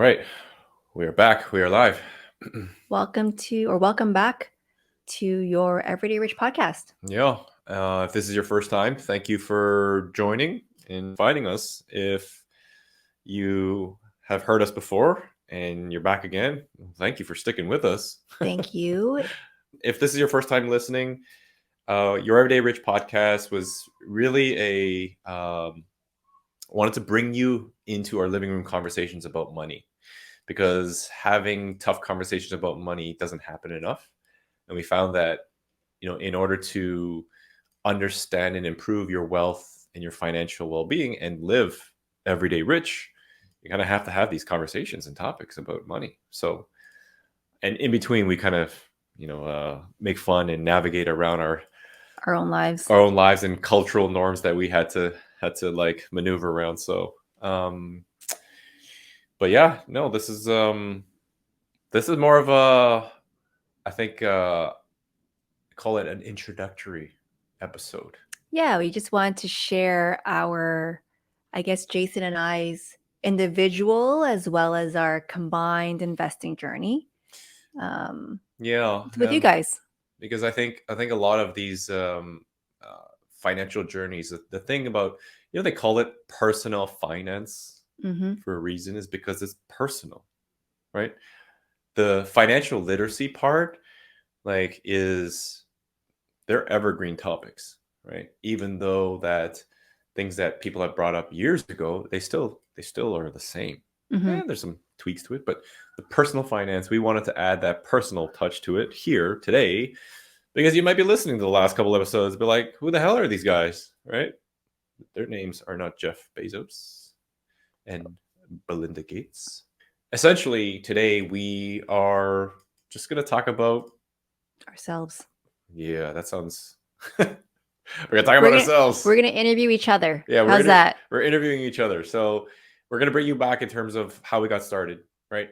right. We are back. We are live. Welcome back to your Everyday Rich podcast. Yeah. If this is your first time, thank you for joining and finding us. If you have heard us before and you're back again, thank you for sticking with us. Thank you. If this is your first time listening, your Everyday Rich podcast was really wanted to bring you into our living room conversations about money, because having tough conversations about money doesn't happen enough. And we found that, in order to understand and improve your wealth and your financial well-being and live everyday rich, you kind of have to have these conversations and topics about money. So, and in between, we kind of, make fun and navigate around our own lives. And cultural norms that we had to like maneuver around. So, but yeah, no, this is more of a, I think, call it an introductory episode. Yeah, we just wanted to share Jason and I's individual as well as our combined investing journey. With you guys, because I think a lot of these financial journeys, the thing about, they call it personal finance for a reason, is because it's personal, right? The financial literacy part, they're evergreen topics, right? Even though that things that people have brought up years ago, they still are the same. And there's some tweaks to it, but the personal finance, we wanted to add that personal touch to it here today, because you might be listening to the last couple episodes and be like, who the hell are these guys, right? Their names are not Jeff Bezos and Belinda Gates. Essentially, today we are just going to talk about ourselves. Yeah, that sounds... We're going to talk about ourselves. We're going to interview each other. Yeah, how's that? We're interviewing each other. So we're going to bring you back in terms of how we got started, right?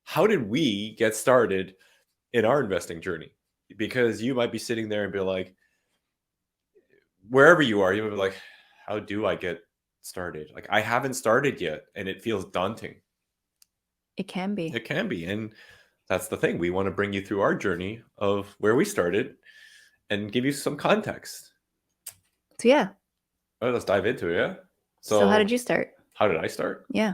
How did we get started in our investing journey? Because you might be sitting there and be like, wherever you are, you might be like, how do I get started? Like, I haven't started yet, and it feels daunting. It can be. It can be. And that's the thing. We want to bring you through our journey of where we started and give you some context. So yeah. Let's dive into it, yeah? So how did you start? How did I start? Yeah.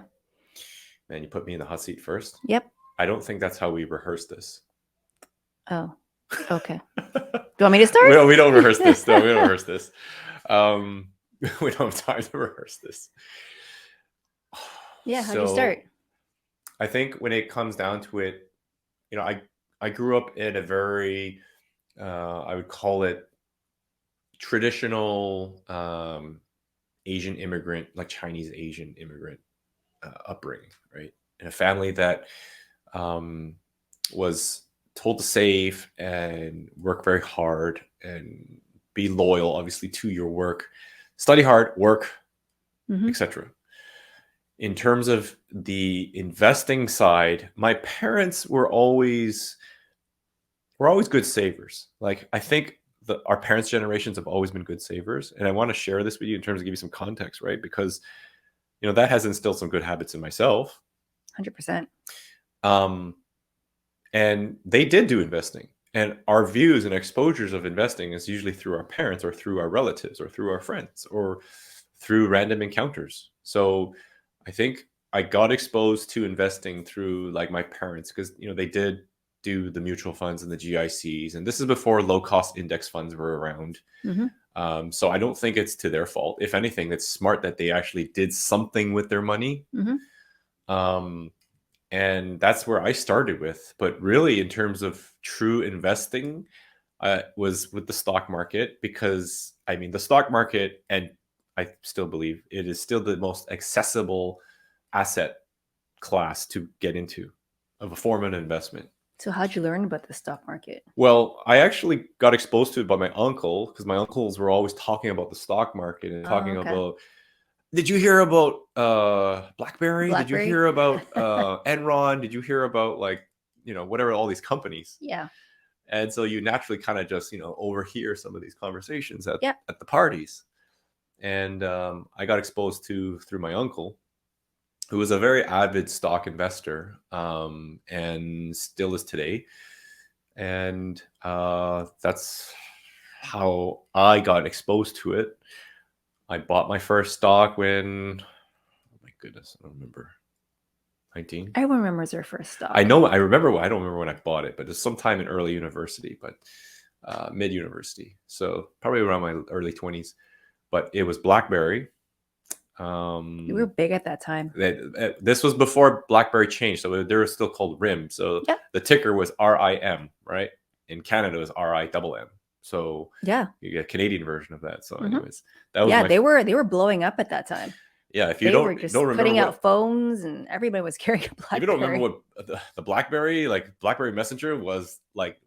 Man, you put me in the hot seat first? Yep. I don't think that's how we rehearsed this. Oh, okay. Do you want me to start? We don't rehearse this. No, we don't rehearse this. We don't have time to rehearse this. Yeah, how'd you start? I think when it comes down to it, I grew up in a very, I would call it traditional Asian immigrant, like Chinese Asian immigrant upbringing, right? In a family that was told to save and work very hard and be loyal, obviously, to your work, study hard, work, etc. In terms of the investing side, my parents were always good savers. Like, I think our parents' generations have always been good savers. And I want to share this with you in terms of give you some context, right? Because, that has instilled some good habits in myself. 100%. And they did do investing. And our views and exposures of investing is usually through our parents or through our relatives or through our friends or through random encounters. So I think I got exposed to investing through like my parents, because, they did do the mutual funds and the GICs. And this is before low cost index funds were around. So I don't think it's to their fault. If anything, it's smart that they actually did something with their money. And that's where I started with. But really, in terms of true investing, was with the stock market, because the stock market, and I still believe it is still the most accessible asset class to get into of a form of investment. So how'd you learn about the stock market? Well, I actually got exposed to it by my uncle, because my uncles were always talking about the stock market and talking about, did you hear about BlackBerry? Did you hear about Enron? Did you hear about whatever, all these companies? Yeah. And so you naturally kind of just, overhear some of these conversations at the parties. And I got exposed to through my uncle. who was a very avid stock investor, and still is today. And that's how I got exposed to it. I bought my first stock when, oh my goodness, I don't remember. 19. Everyone remembers their first stock. I know. I remember. I don't remember when I bought it, but it's sometime in early university, but mid university. So probably around my early 20s. But it was BlackBerry. You were big at that time. This was before BlackBerry changed, so they were still called RIM. So Yep. the ticker was RIM, right? In Canada, it was RIM. So Yeah. you get a Canadian version of that. So, Mhm. anyways, that was they were blowing up at that time. yeah. If you They were don't just remember putting out phones, and everybody was carrying a BlackBerry. if you don't remember what the BlackBerry, like BlackBerry Messenger, was like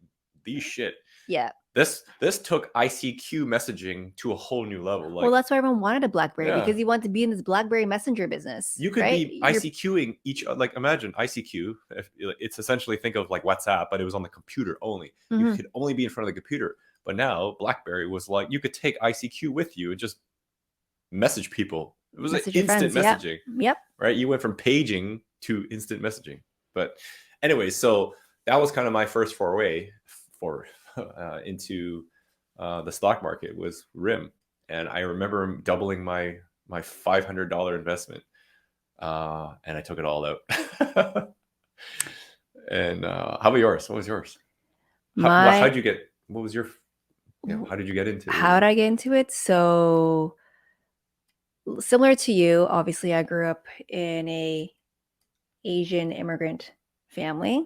the shit. Yeah. This took ICQ messaging to a whole new level. Like, well, that's why everyone wanted a BlackBerry, Yeah. because you want to be in this BlackBerry Messenger business. you could right? be ICQing like, imagine ICQ. It's essentially, think of like WhatsApp, but it was on the computer only. You Mhm. could only be in front of the computer. But now BlackBerry was like, you could take ICQ with you and just message people. It was Message your instant friends, yeah. messaging. Yep. Right? You went from paging to instant messaging. But anyway, so that was kind of my first foray into the stock market, was RIM. And I remember doubling my $500 investment, and I took it all out. And how about yours? What was yours? How'd you get? What was your? How did you get into? How did I get into it? So similar to you, obviously, I grew up in a Asian immigrant family.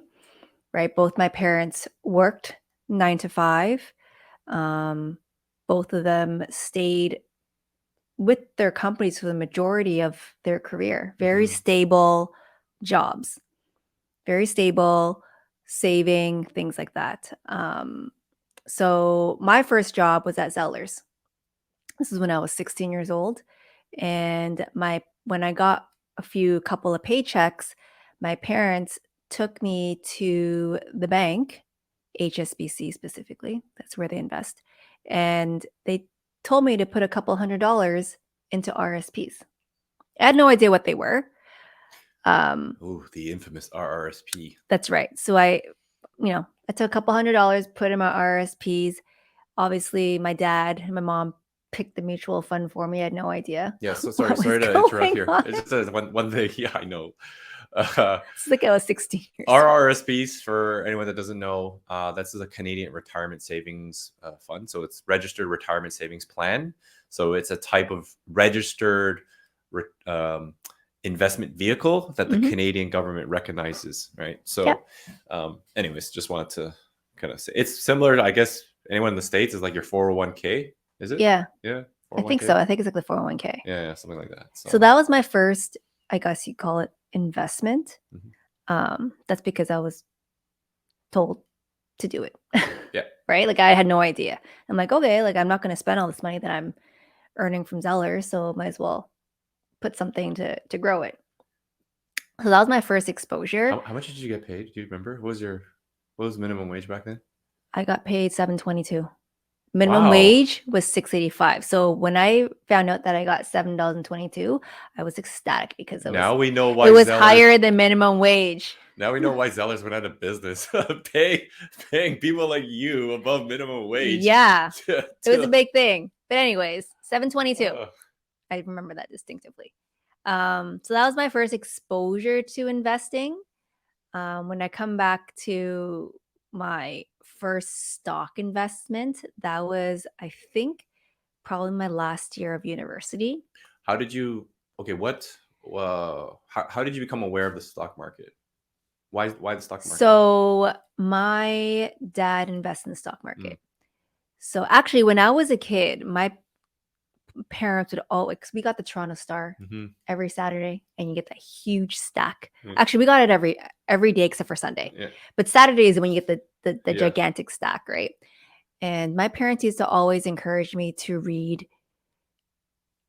Right, both my parents worked 9 to 5. Both of them stayed with their companies for the majority of their career. Very stable jobs, very stable, saving, things like that. So my first job was at Zellers. This is when I was 16 years old. And when I got a couple of paychecks, my parents took me to the bank, HSBC specifically. That's where they invest. And they told me to put a couple $100 into RSPs. I had no idea what they were. Oh, the infamous RRSP. That's right. So I took a couple $100, put in my RSPs. Obviously, my dad and my mom picked the mutual fund for me. I had no idea. Yeah, so sorry to interrupt here. It just says one thing. Yeah, I know. It's like I was 16 years old. RRSPs, for anyone that doesn't know, that's a Canadian retirement savings fund. So it's registered retirement savings plan. So it's a type of registered investment vehicle that the Canadian government recognizes, right? So, anyways, just wanted to kind of say it's similar. I guess anyone in the States is like your 401k. Is it? Yeah. Yeah. 401k? I think so. I think it's like the 401k. Yeah, something like that. So that was my first, I guess you'd call it, investment. That's because I was told to do it. Yeah. Right? Like I had no idea. I'm like, okay, like I'm not going to spend all this money that I'm earning from Zellers, so might as well put something to grow it. So that was my first exposure. How much did you get paid? Do you remember? What was minimum wage back then? I got paid $7.22. Minimum wage was $6.85. So when I found out that I got $7.22, I was ecstatic because we know why it was higher than minimum wage. Now we know why Zellers went out of business, paying people like you above minimum wage. Yeah, it was a big thing. But anyways, $7.22. I remember that distinctively. So that was my first exposure to investing. When I come back to my first stock investment, that was, I think, probably my last year of university. How did you? Okay, how did you become aware of the stock market? Why the stock market? So my dad invests in the stock market. So actually, when I was a kid, my parents would always, we got the Toronto Star every Saturday, and you get that huge stack. Actually, we got it every day except for Sunday. But Saturday is when you get the gigantic stack, right? And my parents used to always encourage me to read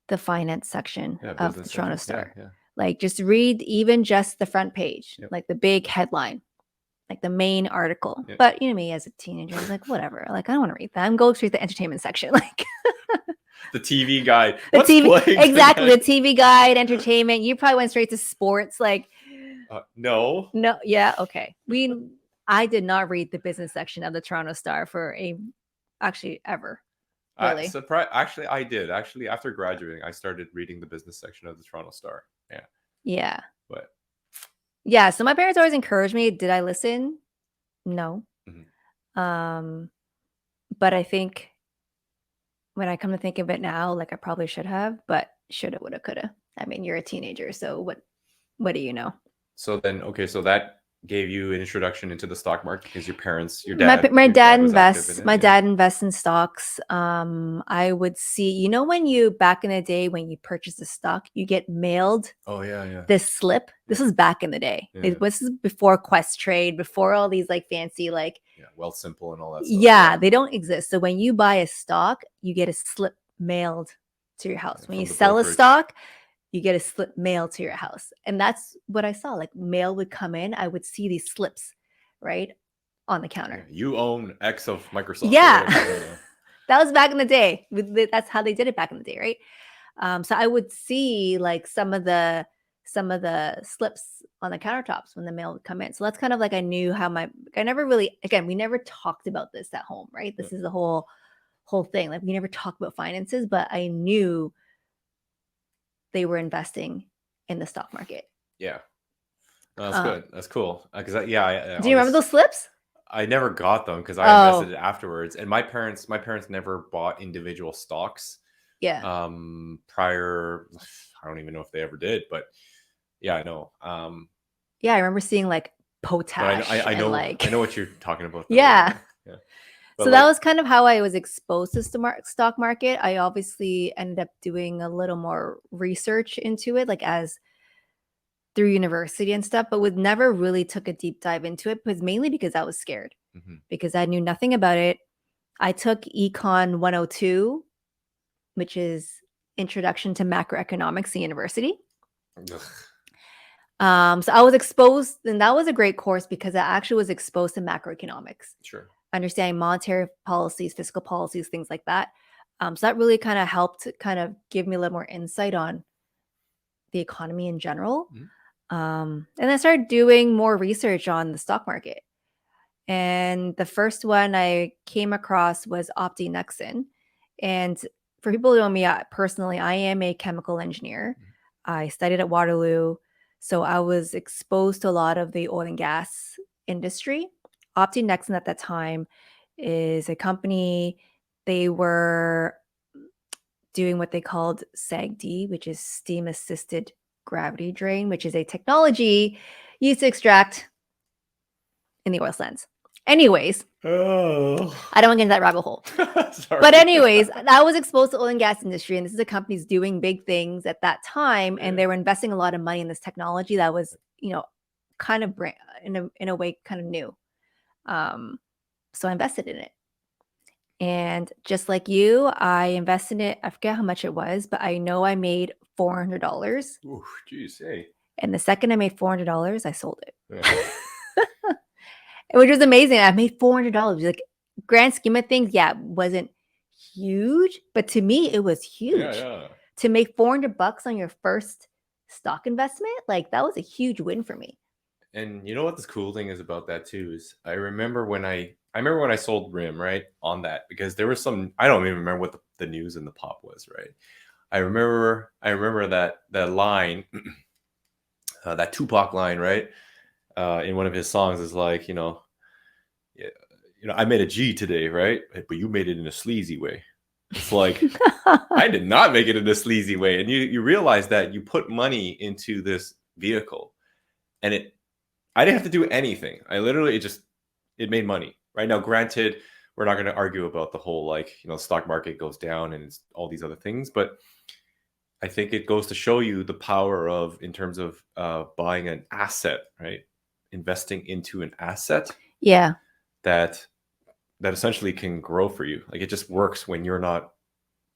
the finance section of the Toronto Star. Like just read even just the front page, like the big headline, like the main article. But you know me as a teenager, I was like, whatever. Like I don't want to read that. I'm going straight to the entertainment section. Like The TV guide. The What's TV, playing exactly. tonight? The TV guide, entertainment. You probably went straight to sports. Like, no. Yeah. Okay. I did not read the business section of the Toronto Star actually ever. Really? Actually, I did. Actually, after graduating, I started reading the business section of the Toronto Star. Yeah. Yeah. But yeah, so my parents always encouraged me. Did I listen? No. Mhm. But I think when I come to think of it now, like I probably should have, but shoulda, woulda, coulda. I mean, you're a teenager, so what do you know? So then, okay, so that gave you an introduction into the stock market because your dad dad was active invests. in it. My Yeah. dad invests in stocks. I would see, when you back in the day when you purchase a stock, you get mailed Oh yeah. this slip. This was back in the day. Yeah. This is before Quest Trade, before all these like fancy like Wealth Simple and all that stuff. Yeah, they don't exist. So when you buy a stock, you get a slip mailed to your house. When you sell a stock, you get a slip mailed to your house. And that's what I saw. Like mail would come in, I would see these slips, right, on the counter. You own X of Microsoft. Yeah. That was back in the day. That's how they did it back in the day, right? So I would see like some of the slips on the countertops when the mail would come in. So that's kind of like I knew how I never really, again, we never talked about this at home, right? This is the whole thing. Like we never talked about finances, but I knew they were investing in the stock market. Yeah. No, that's good. That's cool. Because do you remember those slips? I never got them because I invested it afterwards. And my parents never bought individual stocks. Yeah. Prior, I don't even know if they ever did, but yeah, I know. Yeah, I remember seeing like potash. I know, like... I know what you're talking about. Though. Yeah. But so that was kind of how I was exposed to stock market. I obviously ended up doing a little more research into it, like through university and stuff, but never really took a deep dive into it, mainly because I was scared because I knew nothing about it. I took Econ 102, which is Introduction to Macroeconomics at university. So I was exposed, and that was a great course because I actually was exposed to macroeconomics. Sure. Understanding monetary policies, fiscal policies, things like that. So that really kind of helped kind of give me a little more insight on the economy in general. And I started doing more research on the stock market. And the first one I came across was OptiNexon. And for people who know me personally, I am a chemical engineer. I studied at Waterloo. So I was exposed to a lot of the oil and gas industry. OptiNexon at that time is a company. They were doing what they called SAGD, which is steam assisted gravity drain, which is a technology used to extract in the oil sands. Anyways, I don't want to get into that rabbit hole. But anyways, I was exposed to oil and gas industry, and this is a company's doing big things at that time, and they were investing a lot of money in this technology that was, kind of in a way kind of new. So I invested in it. And just like you, I invested in it. I forget how much it was, but I know I made $400. Ooh, geez, hey. And the second I made $400, I sold it. Yeah. Which was amazing. I made $400. Like, grand scheme of things, yeah, it wasn't huge, but to me, it was huge. Yeah. To make $400 on your first stock investment, like that was a huge win for me. And you know what the cool thing is about that too is I remember when I sold RIM, right, on that, because there was some, I don't even remember what the news in the pop was, right? I remember that line, that Tupac line, right, in one of his songs is like, I made a G today, right? But you made it in a sleazy way. It's like, I did not make it in a sleazy way. And you realize that you put money into this vehicle and I didn't have to do anything. I literally, it made money. Right now, granted, we're not going to argue about the whole, stock market goes down and it's all these other things, but I think it goes to show you the power of, in terms of buying an asset, right? Investing into an asset. Yeah. That essentially can grow for you. Like, it just works when you're not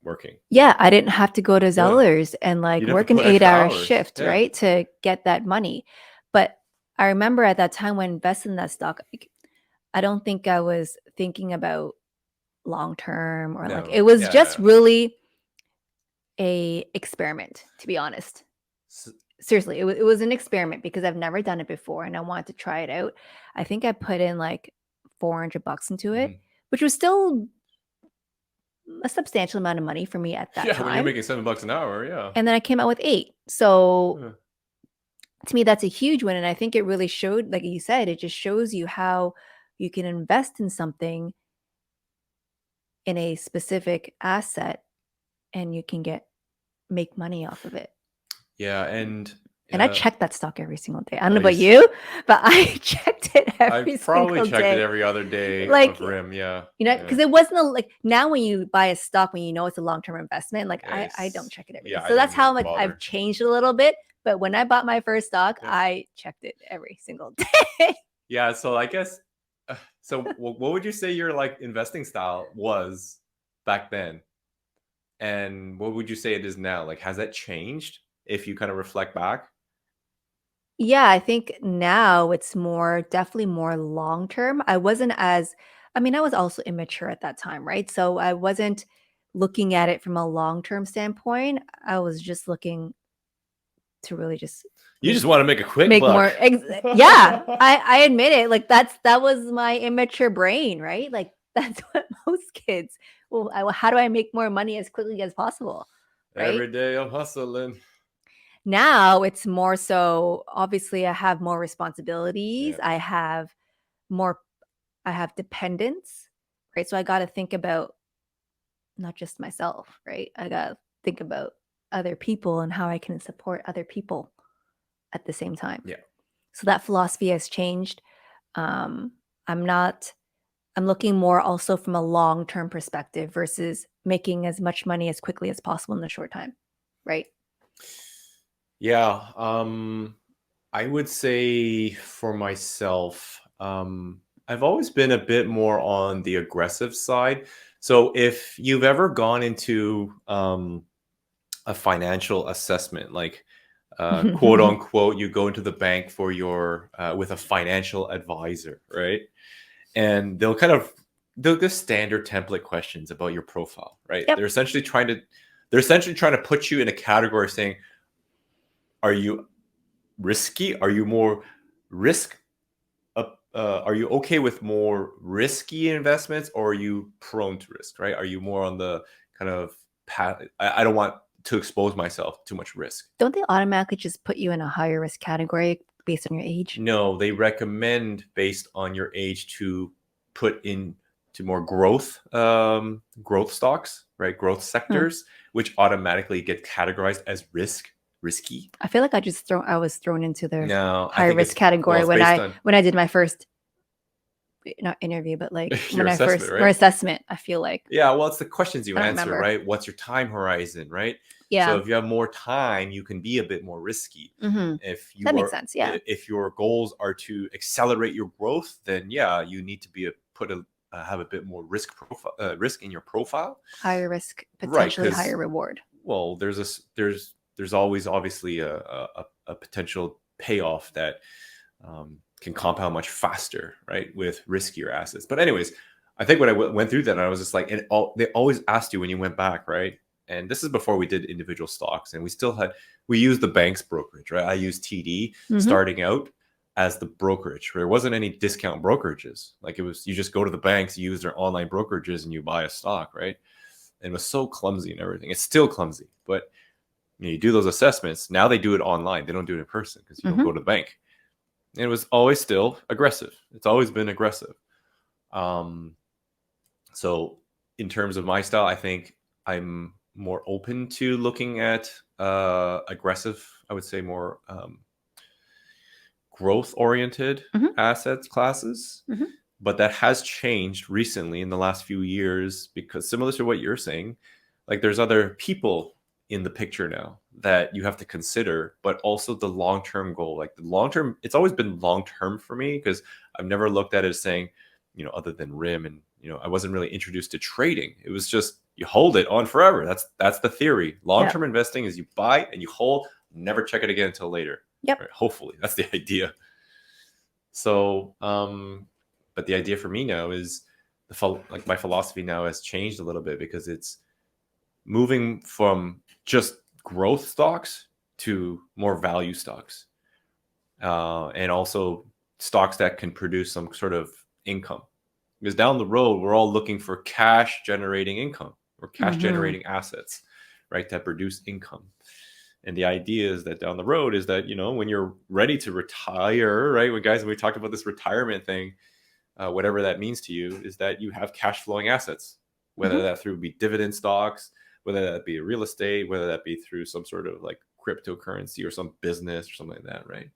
working. Yeah. I didn't have to go to Zellers and work an 8-hour shift, right, to get that money. But I remember at that time when investing in that stock, I don't think I was thinking about long term or it was just really a experiment, to be honest. Seriously, it was an experiment because I've never done it before and I wanted to try it out. I think I put in like $400 into it, which was still a substantial amount of money for me at that time. When you're making $7 an hour, yeah. And then I came out with 8. So to me, that's a huge win. And I think it really showed, like you said, it just shows you how you can invest in something in a specific asset and you can make money off of it. Yeah, and I check that stock every single day. I don't know about you, but I checked it every single day. I probably checked it every other day of RIM, yeah. You know, because it wasn't like now when you buy a stock, when you know it's a long-term investment, like I don't check it every day. So that's how like I've changed a little bit. But when I bought my first stock, I checked it every single day. Yeah, so I guess, so what would you say your like investing style was back then? And what would you say it is now? Like, has that changed if you kind of reflect back? Yeah, I think now it's definitely more long term. I was also immature at that time, right? So I wasn't looking at it from a long term standpoint. I was just looking to really just. You just want to make a quick buck. Yeah, I admit it. Like that was my immature brain, right? Like that's what most kids. Well, how do I make more money as quickly as possible? Right? Every day I'm hustling. Now it's more so, obviously I have more responsibilities. Yeah. I have dependents, right? So I got to think about not just myself, right? I got to think about other people and how I can support other people at the same time. Yeah. So that philosophy has changed. I'm looking more also from a long-term perspective versus making as much money as quickly as possible in a short time, right? Yeah. I would say for myself, I've always been a bit more on the aggressive side. So if you've ever gone into a financial assessment, like quote unquote, you go into the bank for your with a financial advisor, right? And they'll give standard template questions about your profile, right? Yep. They're essentially trying to put you in a category saying, are you risky? Are you more risk? Are you okay with more risky investments, or are you prone to risk? Right? Are you more on the kind of path? I don't want to expose myself to much risk. Don't they automatically just put you in a higher risk category based on your age? No, they recommend based on your age to put into more growth stocks, right? Growth sectors, which automatically get categorized as risky. I feel like I was thrown into the high risk category when I did my first, not interview, but like when I first my assessment. I feel like it's the questions you answer, right? What's your time horizon, right? Yeah. So if you have more time, you can be a bit more risky. If you that makes sense. Yeah. If your goals are to accelerate your growth, then you need to have a bit more risk in your profile. Higher risk, potentially higher reward. Well, there's always obviously a potential payoff that can compound much faster, right, with riskier assets. But anyways, I think when I went through that, I was just like, they always asked you when you went back, right? And this is before we did individual stocks, and we used the bank's brokerage, right? I used TD starting out as the brokerage. There wasn't any discount brokerages. Like you just go to the banks, you use their online brokerages, and you buy a stock, right? And it was so clumsy and everything. It's still clumsy, but you do those assessments. Now they do it online. They don't do it in person because you don't go to the bank. And it was always still aggressive. It's always been aggressive. So in terms of my style, I think I'm more open to looking at aggressive, I would say more growth-oriented assets classes. But that has changed recently in the last few years because similar to what you're saying, like there's other people in the picture now that you have to consider, but also the long-term goal. Like the long-term, it's always been long-term for me because I've never looked at it as saying, other than RIM and, I wasn't really introduced to trading. It was just, you hold it on forever. That's the theory. Long-term investing is you buy and you hold, never check it again until later. Yep. Right? Hopefully that's the idea. So, but the idea for me now is my philosophy now has changed a little bit because it's moving from just growth stocks to more value stocks, and also stocks that can produce some sort of income. Because down the road, we're all looking for cash generating income or cash generating assets, right, that produce income. And the idea is that down the road is that, when you're ready to retire, right, when we talked about this retirement thing, whatever that means to you, is that you have cash flowing assets, whether that through be dividend stocks, whether that be real estate, whether that be through some sort of like cryptocurrency or some business or something like that, right?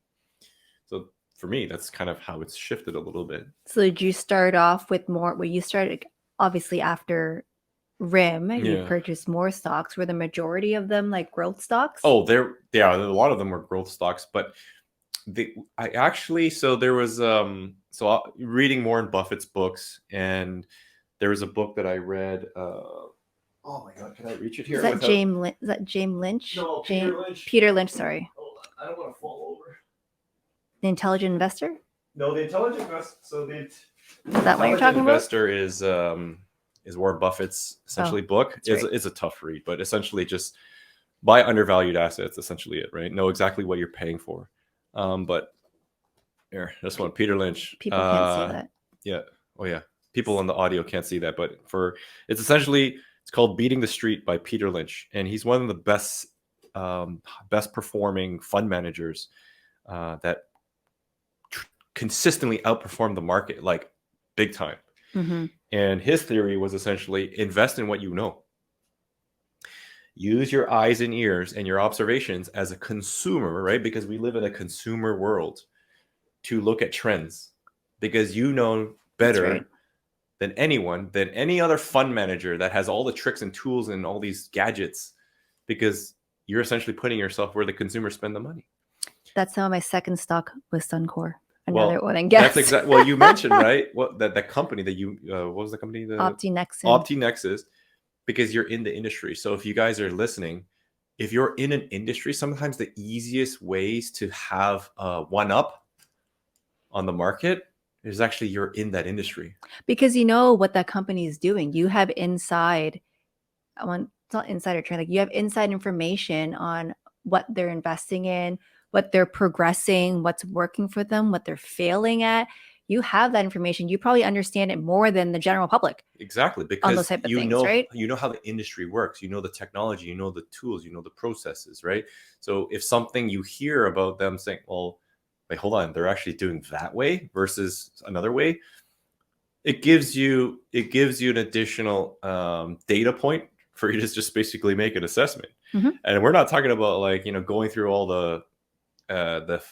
So for me, that's kind of how it's shifted a little bit. So did you start off with more? Well, you started obviously after RIM. You purchased more stocks. Were the majority of them like growth stocks? Oh, a lot of them were growth stocks, but so there was reading Warren Buffett's books, and there was a book that I read. Oh my God, can I reach it here? Is that James Lynch? No, Peter Lynch. Peter Lynch, sorry. Hold on, I don't want to fall over. The Intelligent Investor? No, The Intelligent Investor. So is that what you're talking Investor is Warren Buffett's essentially book. It's a tough read, but essentially just buy undervalued assets. Essentially, it right. Know exactly what you're paying for. But here, this one, Peter Lynch. People can't see that. Yeah. Oh yeah. People on the audio can't see that, but it's called Beating the Street by Peter Lynch, and he's one of the best performing fund managers that consistently outperform the market like big time. And his theory was essentially invest in what you know. Use your eyes and ears and your observations as a consumer, right? Because we live in a consumer world, to look at trends, because you know better than any other fund manager that has all the tricks and tools and all these gadgets, because you're essentially putting yourself where the consumers spend the money. That's how my second stock was Suncor. Another one and gas. That's exactly. Well, you mentioned, right? That company that you what was the company? OptiNexus. Because you're in the industry. So if you guys are listening, if you're in an industry, sometimes the easiest ways to have one up on the market is actually you're in that industry. Because you know what that company is doing. You have it's not insider trend. Like you have inside information on what they're investing in, what they're progressing, what's working for them, what they're failing at. You have that information. You probably understand it more than the general public. Exactly, because on those type of things, right? You know how the industry works. You know the technology. You know the tools. You know the processes, right? So if something you hear about them saying, "Well, wait, hold on, they're actually doing that way versus another way," it gives you an additional data point for you to just basically make an assessment. And we're not talking about like going through all the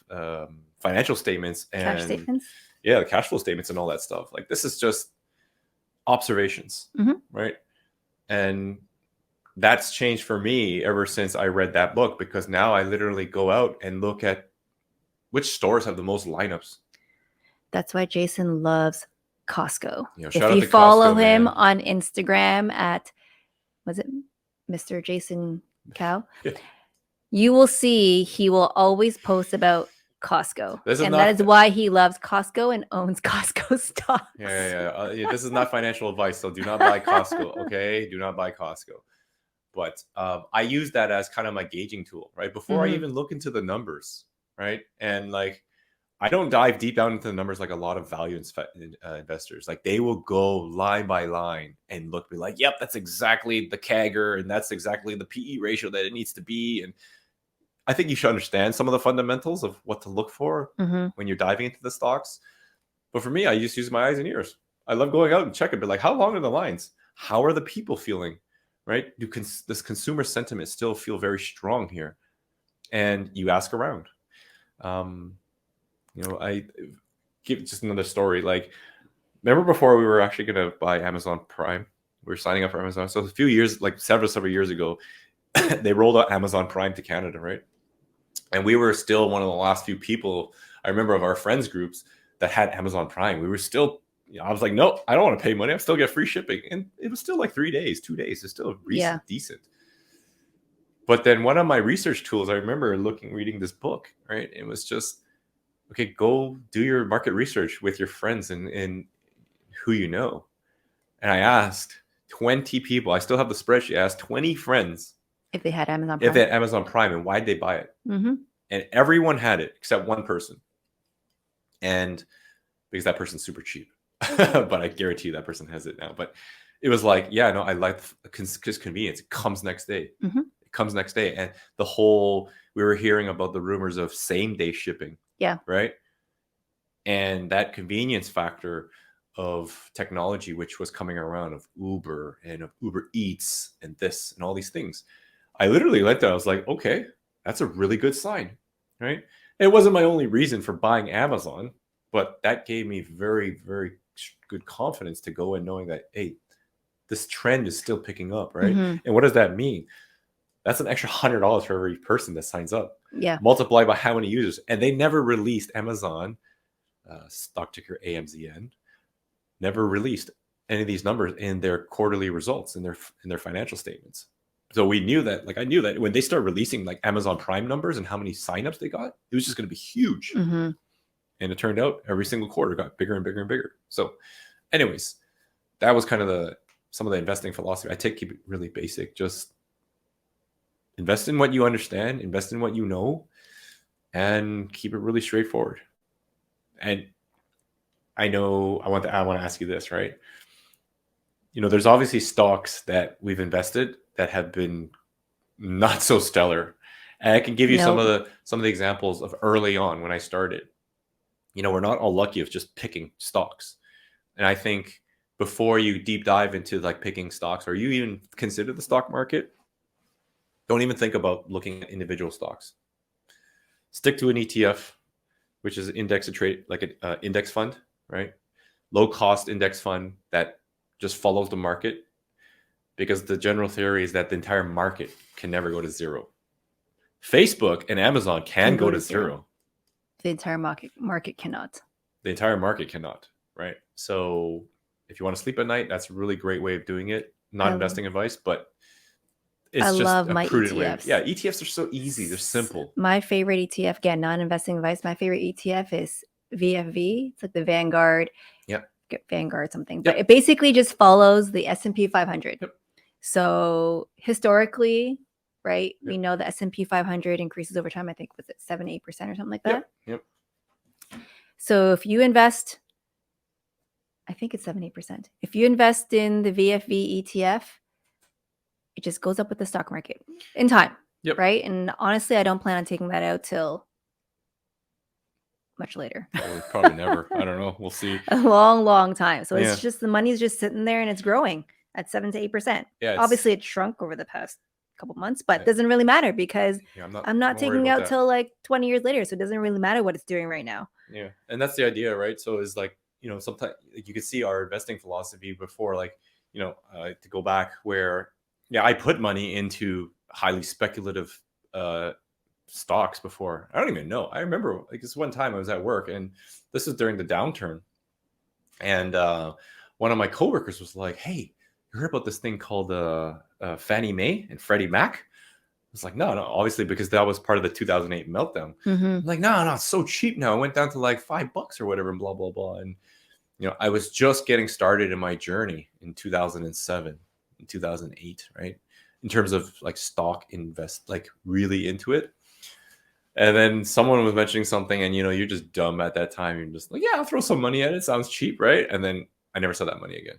financial statements and cash statements. Yeah, the cash flow statements and all that stuff. Like this is just observations, right? And that's changed for me ever since I read that book, because now I literally go out and look at which stores have the most lineups. That's why Jason loves Costco. If shout out you to follow Costco, him man. on Instagram at, was it Mr. Jason Cow? You will see he will always post about Costco. And that is why he loves Costco and owns Costco stocks. Yeah. This is not financial advice, so do not buy Costco, okay? Do not buy Costco. But I use that as kind of my gauging tool, right? Before I even look into the numbers, right? And like, I don't dive deep down into the numbers like a lot of value investors. Like they will go line by line and be like, yep, that's exactly the CAGR and that's exactly the PE ratio that it needs to be. And I think you should understand some of the fundamentals of what to look for when you're diving into the stocks. But for me, I just use my eyes and ears. I love going out and checking, but like, how long are the lines? How are the people feeling, right? Does consumer sentiment still feel very strong here? And you ask around. I give just another story. Like, remember before we were actually going to buy Amazon Prime? We were signing up for Amazon. So a few years, like several years ago, they rolled out Amazon Prime to Canada, right? And we were still one of the last few people, I remember, of our friends groups that had Amazon Prime. We were still, I was like, no, I don't want to pay money. I still get free shipping. And it was still like 2 days. It's still decent. But then one of my research tools, I remember reading this book, right? It was just, okay, go do your market research with your friends and who you know. And I asked 20 people. I still have the spreadsheet. I asked 20 friends If they had Amazon If Prime. they had Amazon Prime, and why'd they buy it? Mm-hmm. And everyone had it except one person. And because that person's super cheap. But I guarantee you that person has it now. But it was like, yeah, no, I like just convenience. It comes next day. Mm-hmm. It comes next day. And we were hearing about the rumors of same day shipping. Yeah. Right. And that convenience factor of technology, which was coming around, of Uber and of Uber Eats and this and all these things. I literally looked at it. I was like, okay, that's a really good sign. Right. It wasn't my only reason for buying Amazon, but that gave me very, very good confidence to go in knowing that, hey, this trend is still picking up, right? Mm-hmm. And what does that mean? That's an extra $100 for every person that signs up. Yeah. Multiply by how many users. And they never released Amazon, stock ticker AMZN, never released any of these numbers in their quarterly results, in their financial statements. So we knew that, like I knew that when they start releasing like Amazon Prime numbers and how many signups they got, it was just going to be huge. Mm-hmm. And it turned out every single quarter got bigger and bigger and bigger. So anyways, that was kind of some of the investing philosophy. Keep it really basic. Just invest in what you understand, invest in what you know, and keep it really straightforward. And I know I want to ask you this, right? There's obviously stocks that we've invested that have been not so stellar. And I can give you some of the examples of early on when I started. We're not all lucky of just picking stocks. And I think before you deep dive into like picking stocks, or you even consider the stock market, don't even think about looking at individual stocks. Stick to an ETF, which is index to trade, like an index fund, right? Low cost index fund that just follows the market, because the general theory is that the entire market can never go to zero. Facebook and Amazon can go to zero. The entire market cannot. The entire market cannot, right? So if you want to sleep at night, that's a really great way of doing it. Not investing advice, but it's just love a my prudent way. ETFs. Yeah, ETFs are so easy. They're simple. My favorite ETF, again, non-investing advice, my favorite ETF is VFV. It's like the Vanguard. Yep. Vanguard something. But it basically just follows the S&P 500. Yep. So historically, right, we know the S&P 500 increases over time. I think, was it 7-8% or something like that? Yep. So if you invest, I think it's 7-8%. If you invest in the VFV ETF, it just goes up with the stock market in time. Yep. Right? And honestly, I don't plan on taking that out till much later. Probably never. I don't know. We'll see. A long, long time. So it's just, the money's just sitting there and it's growing at 7 to 8%. Yeah. Obviously, it shrunk over the past couple months, but it doesn't really matter because I'm not taking out till like 20 years later. So it doesn't really matter what it's doing right now. Yeah. And that's the idea, right? So it's like, sometimes you can see our investing philosophy before, like, to go back where, I put money into highly speculative stocks before. I don't even know. I remember like this one time I was at work, and this is during the downturn. And one of my coworkers was like, "Hey, you heard about this thing called Fannie Mae and Freddie Mac?" I was like, no, obviously, because that was part of the 2008 meltdown. I'm like, no, it's so cheap now. It went down to like $5 or whatever, and blah, blah, blah. And, I was just getting started in my journey in 2007, in 2008, right? In terms of like stock invest, like really into it. And then someone was mentioning something, and, you're just dumb at that time. You're just like, yeah, I'll throw some money at it. Sounds cheap, right? And then I never saw that money again.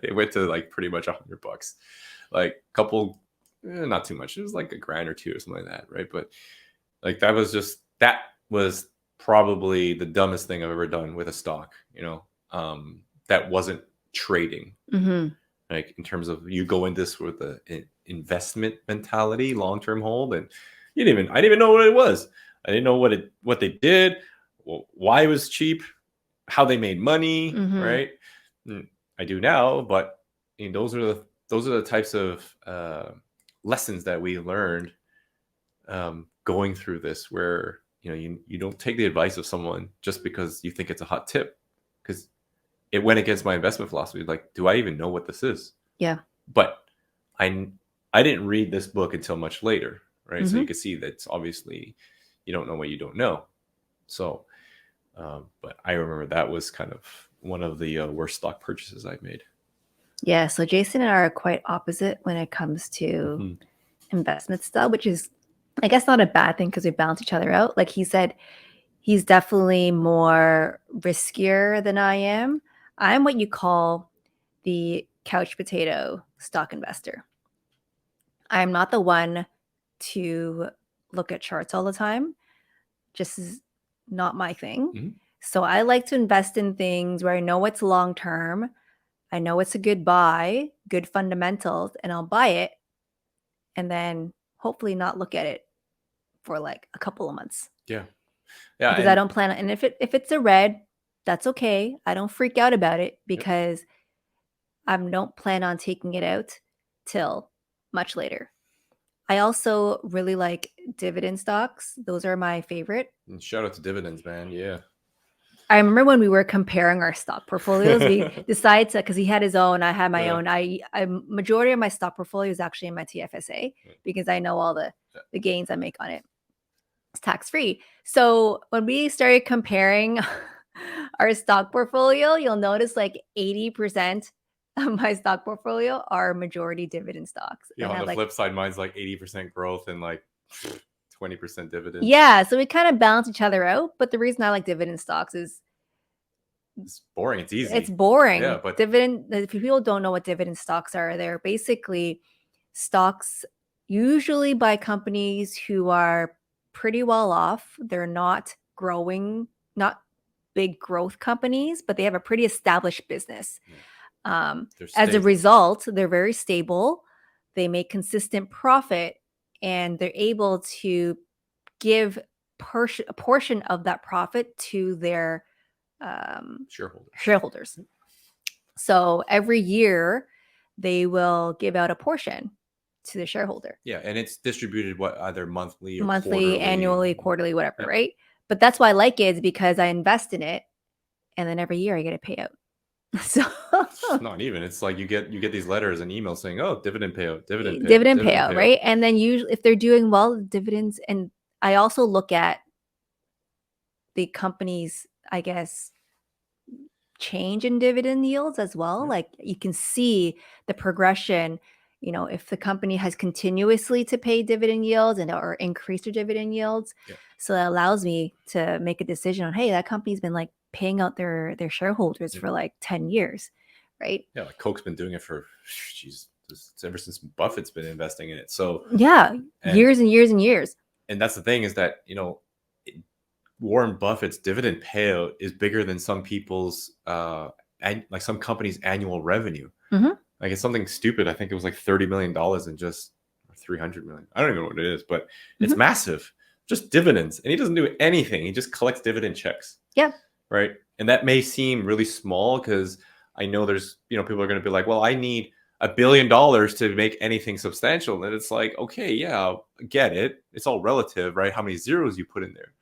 It went to like pretty much $100, like a couple, not too much. It was like $1,000 or $2,000 or something like that, right? But like that was probably the dumbest thing I've ever done with a stock. That wasn't trading. Like in terms of, you go in this with an investment mentality, long-term hold, and I didn't even know what it was. I didn't know what they did, why it was cheap, how they made money, right? I do now, but those are the types of lessons that we learned going through this, where you don't take the advice of someone just because you think it's a hot tip, because it went against my investment philosophy. Like, do I even know what this is? Yeah. But I didn't read this book until much later, right? So you can see that obviously you don't know what you don't know. So, but I remember that was kind of one of the worst stock purchases I've made. Yeah. So Jason and I are quite opposite when it comes to investment style, which is, I guess, not a bad thing because we balance each other out. Like he said, he's definitely more riskier than I am. I'm what you call the couch potato stock investor. I'm not the one to look at charts all the time. Just is not my thing. Mm-hmm. So I like to invest in things where I know it's long term. I know it's a good buy, good fundamentals, and I'll buy it and then hopefully not look at it for like a couple of months. Yeah. Because I don't plan on, and if it's a red, that's okay. I don't freak out about it because I don't plan on taking it out till much later. I also really like dividend stocks. Those are my favorite. And shout out to dividends, man. Yeah. I remember when we were comparing our stock portfolios, we decided to, because he had his own, I had my own. I majority of my stock portfolio is actually in my TFSA because I know all the gains I make on it. It's tax free. So when we started comparing our stock portfolio, you'll notice like 80% of my stock portfolio are majority dividend stocks. Yeah, and on the flip side, mine's like 80% growth and like 20% dividends. Yeah, so we kind of balance each other out. But the reason I like dividend stocks is it's boring. It's easy. It's boring. Yeah, but dividend. If people don't know what dividend stocks are, they're basically stocks usually by companies who are pretty well off. They're not growing, not big growth companies, but they have a pretty established business. As a result, they're very stable. They make consistent profit, and they're able to give a portion of that profit to their shareholders. So every year they will give out a portion to the shareholder. Yeah, and it's distributed either monthly or quarterly, annually, quarterly, whatever, right? But that's why I like it is because I invest in it, and then every year I get a payout. So not even. It's like you get these letters and emails saying, "Oh, dividend payout, dividend payout, right?" And then usually, if they're doing well, dividends. And I also look at the company's, I guess, change in dividend yields as well. Like you can see the progression, if the company has continuously to pay dividend yields or increase their dividend yields. So that allows me to make a decision on, hey, that company's been like paying out their shareholders for like 10 years, right? Yeah, like Coke's been doing it for ever since Buffett's been investing in it. So years and years and years. And that's the thing is that, Warren Buffett's dividend payout is bigger than some people's like some companies' annual revenue. Mm-hmm. Like it's something stupid. I think it was like $30 million and just 300 million. I don't even know what it is, but it's massive. Just dividends. And he doesn't do anything. He just collects dividend checks. Yeah. Right. And that may seem really small because I know there's, people are going to be like, well, I need $1 billion to make anything substantial. And it's like, okay, yeah, I get it. It's all relative, right? How many zeros you put in there.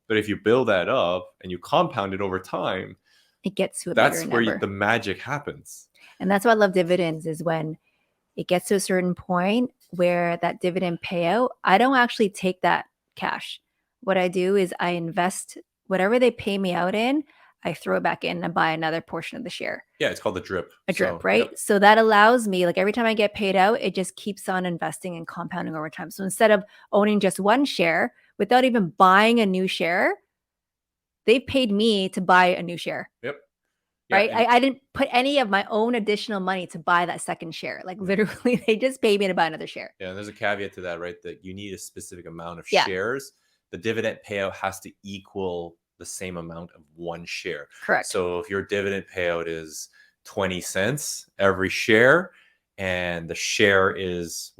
But if you build that up and you compound it over time, it gets to a that's bigger where number. The magic happens. And that's why I love dividends is when it gets to a certain point where that dividend payout, I don't actually take that cash. What I do is I invest whatever they pay me out in, I throw it back in and buy another portion of the share. Yeah, it's called the drip. A drip, right? Yep. So that allows me, like every time I get paid out, it just keeps on investing and compounding over time. So instead of owning just one share without even buying a new share, they've paid me to buy a new share. Yep. Yeah, right? I didn't put any of my own additional money to buy that second share. Like literally, they just paid me to buy another share. Yeah, and there's a caveat to that, right? That you need a specific amount of shares. The dividend payout has to equal the same amount of one share. Correct. So if your dividend payout is 20 cents every share, and one share is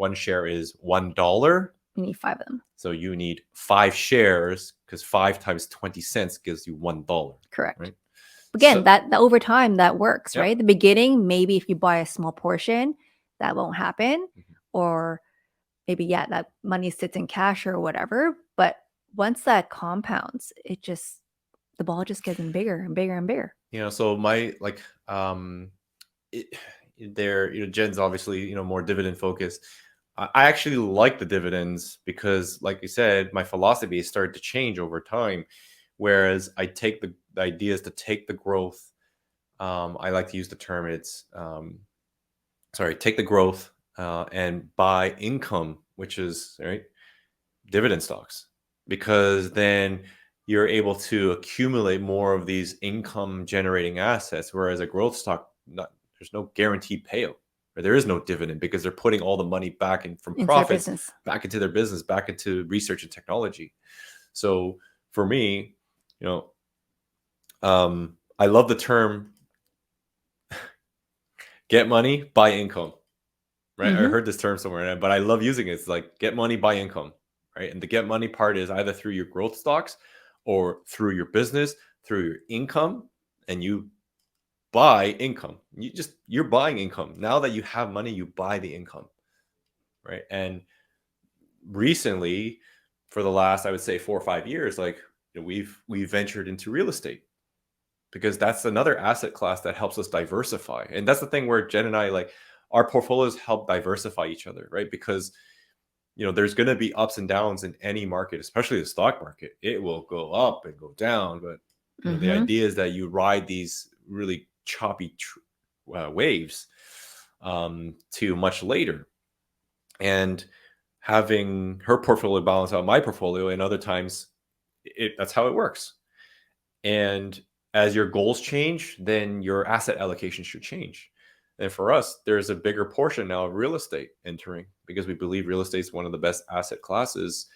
$1. You need 5 of them. So you need 5 shares because 5 times 20 cents gives you $1. Correct. Right? Again, that over time that works, right? The beginning, maybe if you buy a small portion, that won't happen. Or maybe, that money sits in cash or whatever. But once that compounds, the ball just gets bigger and bigger and bigger. So my Jen's obviously, more dividend focused. I actually like the dividends because, like you said, my philosophy has started to change over time. Whereas I take the ideas to take the growth. I like to use the term take the growth and buy income which is right dividend stocks, because then you're able to accumulate more of these income generating assets, whereas a growth stock, there's no guaranteed payout, or there is no dividend, because they're putting all the money back in from Into profits business. back into their business, back into research and technology. So for me, I love the term get money, buy income, right? I heard this term somewhere, but I love using it. It's like get money, buy income, right? And the get money part is either through your growth stocks or through your business, through your income, and you buy income. You're buying income. Now that you have money, you buy the income, right? And recently, for the last, I would say 4 or 5 years, like we've ventured into real estate, because that's another asset class that helps us diversify. And that's the thing where Jen and I, like, our portfolios help diversify each other, right? Because there's going to be ups and downs in any market, especially the stock market. It will go up and go down, but the idea is that you ride these really choppy waves to much later. And having her portfolio balance out my portfolio, and other times that's how it works. And as your goals change, then your asset allocation should change. And for us, there's a bigger portion now of real estate entering, because we believe real estate is one of the best asset classes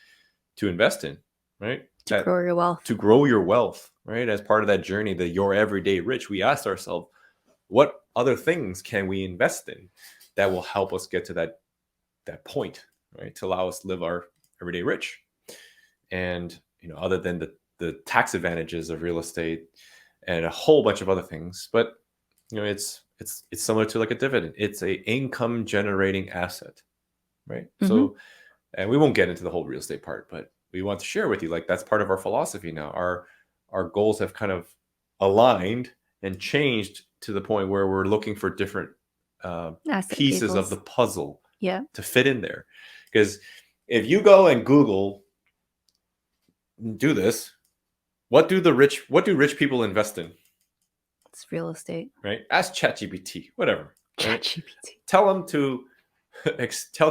to invest in, right? To grow your wealth. To grow your wealth, right? As part of that journey, the Your Everyday Rich, we asked ourselves, what other things can we invest in that will help us get to that point, right? To allow us to live our everyday rich. And, other than the tax advantages of real estate and a whole bunch of other things, but it's similar to like a dividend. It's a income generating asset, right? So, and we won't get into the whole real estate part, but we want to share with you, like, that's part of our philosophy now. Our goals have kind of aligned and changed to the point where we're looking for different pieces of the puzzle to fit in there. Because if you go and Google, do this, what do rich people invest in? It's real estate, right? Ask ChatGPT, whatever. Right? ChatGPT. Tell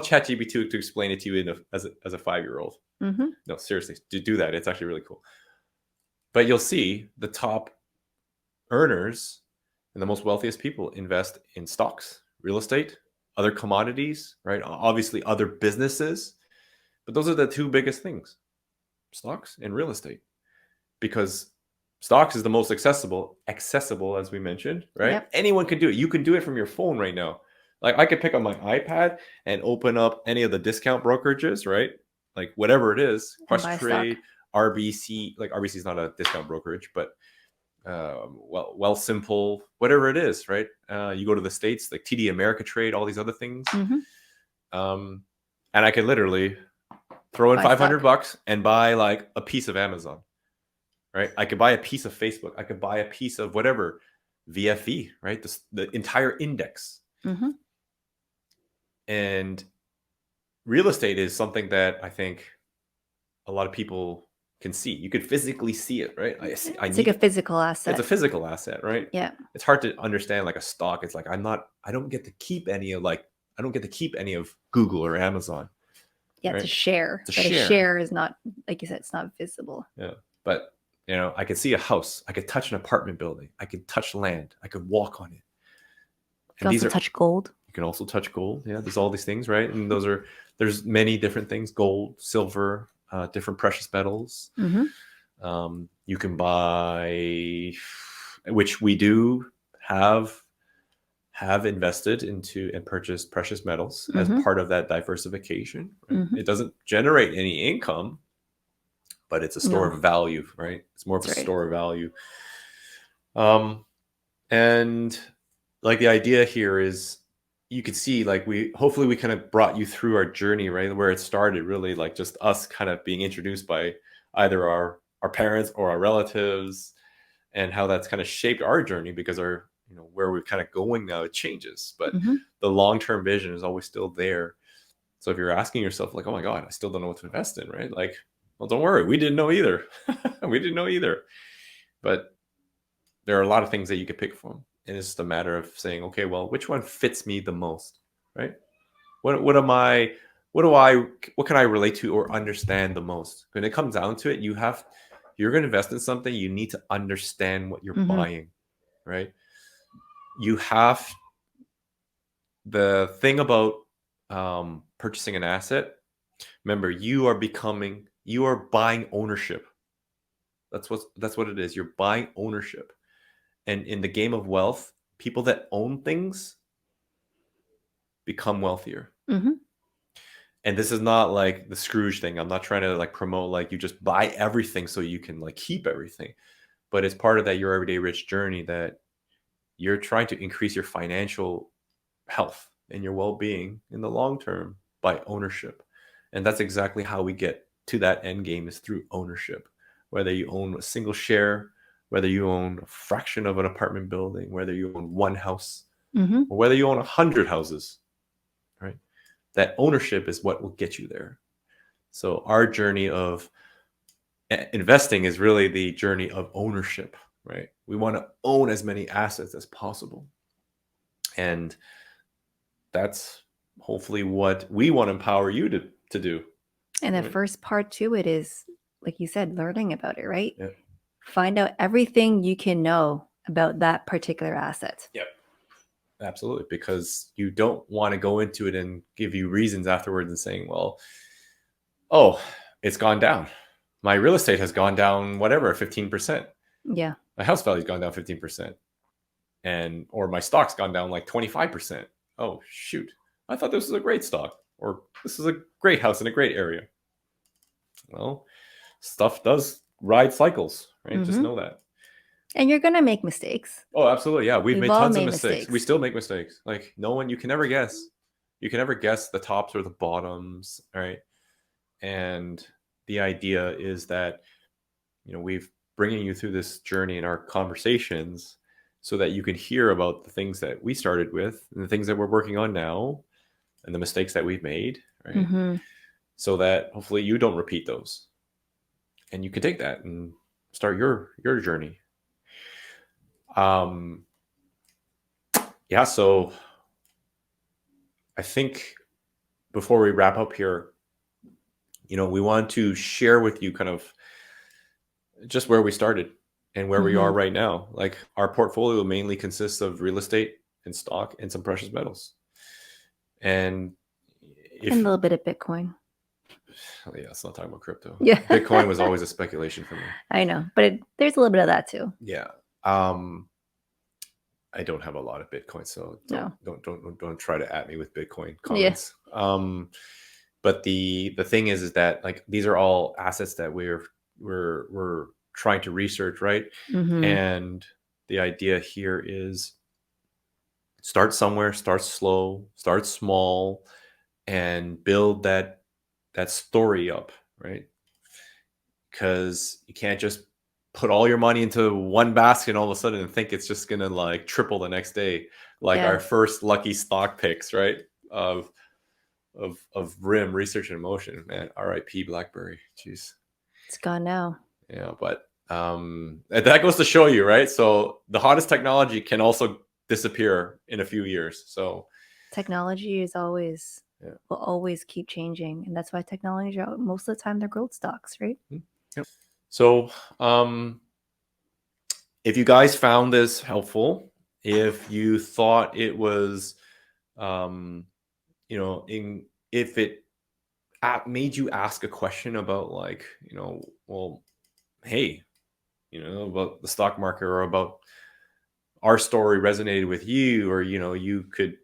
ChatGPT to explain it to you as a 5-year-old. No, seriously, do that. It's actually really cool. But you'll see the top earners and the most wealthiest people invest in stocks, real estate, other commodities, right? Obviously, other businesses. But those are the two biggest things: stocks and real estate. Because stocks is the most accessible, as we mentioned, right? Yep. Anyone can do it. You can do it from your phone right now. Like, I could pick up my iPad and open up any of the discount brokerages, right? Like, whatever it is, Questrade, RBC. Like, RBC is not a discount brokerage, but Simple, whatever it is, right? You go to the States, like TD Ameritrade, all these other things. And I could literally throw in $500 and buy like a piece of Amazon. Right? I could buy a piece of Facebook. I could buy a piece of whatever, VFE, right? The entire index. And real estate is something that I think a lot of people can see. You could physically see it, right? It's like a physical asset. It's a physical asset, right? Yeah. It's hard to understand like a stock. It's like I don't get to keep any of Google or Amazon. Yeah, right? It's a share. A share is not, like you said, it's not visible. Yeah. But I could see a house. I could touch an apartment building. I could touch land. I could walk on it. You can also touch gold. You can also touch gold. Yeah, there's all these things, right? And there's many different things: gold, silver, different precious metals. You can buy, which we do have invested into and purchased precious metals as part of that diversification. Right? It doesn't generate any income, but it's a store of value, right? It's more of a store of value. And like the idea here is, you could see, like, hopefully we kind of brought you through our journey, right? Where it started, really like just us kind of being introduced by either our parents or our relatives, and how that's kind of shaped our journey, because our, where we're kind of going now, it changes, but the long-term vision is always still there. So if you're asking yourself like, oh my God, I still don't know what to invest in, right? Like, well, don't worry. We didn't know either. But there are a lot of things that you could pick from. And it's just a matter of saying, okay, well, which one fits me the most, right? What am I what can I relate to or understand the most? When it comes down to it, you're going to invest in something, you need to understand what you're buying, right? You have the thing about purchasing an asset. Remember, you are buying ownership. That's what it is. You're buying ownership. And in the game of wealth, people that own things become wealthier. And this is not like the Scrooge thing. I'm not trying to like promote like you just buy everything so you can like keep everything. But it's part of that Your Everyday Rich journey that you're trying to increase your financial health and your well-being in the long term by ownership. And that's exactly how we get to that end game, is through ownership. Whether you own a single share, whether you own a fraction of an apartment building, whether you own one house, or whether you own 100 houses, right? That ownership is what will get you there. So our journey of investing is really the journey of ownership, right? We want to own as many assets as possible. And that's hopefully what we want to empower you to do. And the first part to it is, like you said, learning about it, right? Yeah. Find out everything you can know about that particular asset. Yep. Absolutely. Because you don't want to go into it and give you reasons afterwards and saying, well, oh, it's gone down. My real estate has gone down, whatever, 15%. Yeah. My house value's gone down 15%. Or my stock's gone down like 25%. Oh, shoot. I thought this was a great stock, or this is a great house in a great area. Well, stuff does ride cycles, right? Just know that. And you're going to make mistakes. Oh, absolutely. Yeah. We've made tons of mistakes. We still make mistakes. Like you can never guess. You can never guess the tops or the bottoms, right? And the idea is that, we've bringing you through this journey in our conversations so that you can hear about the things that we started with and the things that we're working on now and the mistakes that we've made, right? So that hopefully you don't repeat those. And you can take that and start your journey. Yeah, so I think before we wrap up here, we want to share with you kind of just where we started and where we are right now. Like our portfolio mainly consists of real estate and stock and some precious metals. And a little bit of Bitcoin. Yeah, let's not talk about crypto. Yeah. Bitcoin was always a speculation for me. I know, but there's a little bit of that too. Yeah. I don't have a lot of Bitcoin, so don't try to at me with Bitcoin comments. Yeah. But the thing is that like these are all assets that we're trying to research, right? And the idea here is start somewhere, start slow, start small, and build that story up, right? Because you can't just put all your money into one basket and all of a sudden think it's just gonna like triple the next day, like our first lucky stock picks, right? Of RIM, Research in Motion, man. R.I.P. BlackBerry. Jeez, it's gone now. Yeah, but that goes to show you, right? So the hottest technology can also disappear in a few years. So technology is always will always keep changing, and that's why technology most of the time they're growth stocks, right? Yep. So if you guys found this helpful, if you thought it was if it made you ask a question about like well, hey, about the stock market or about our story resonated with you, or you could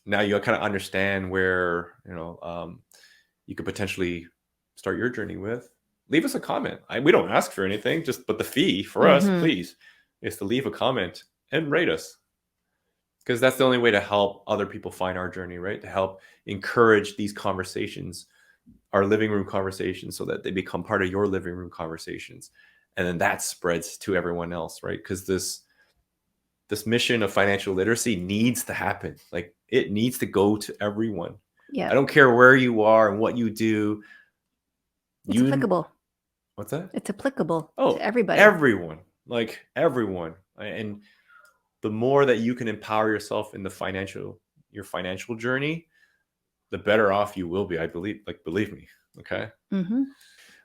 now you kind of understand where you could potentially start your journey with, leave us a comment. We don't ask for anything, but the fee for us, please, is to leave a comment and rate us, because that's the only way to help other people find our journey, right? To help encourage these conversations, our living room conversations, so that they become part of your living room conversations, and then that spreads to everyone else, right? Because this mission of financial literacy needs to happen. Like it needs to go to everyone. Yeah. I don't care where you are and what you do. It's applicable. What's that? It's applicable to everybody. Everyone. Like everyone. And the more that you can empower yourself in your financial journey, the better off you will be. I believe me. Okay. Mm-hmm.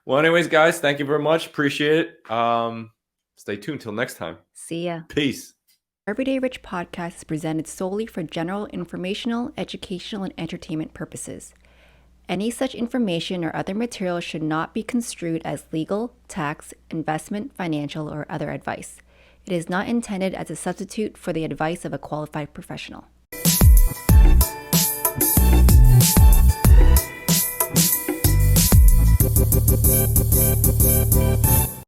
Well, anyways, guys, thank you very much. Appreciate it. Stay tuned till next time. See ya. Peace. Everyday Rich podcast is presented solely for general informational, educational, and entertainment purposes. Any such information or other material should not be construed as legal, tax, investment, financial, or other advice. It is not intended as a substitute for the advice of a qualified professional.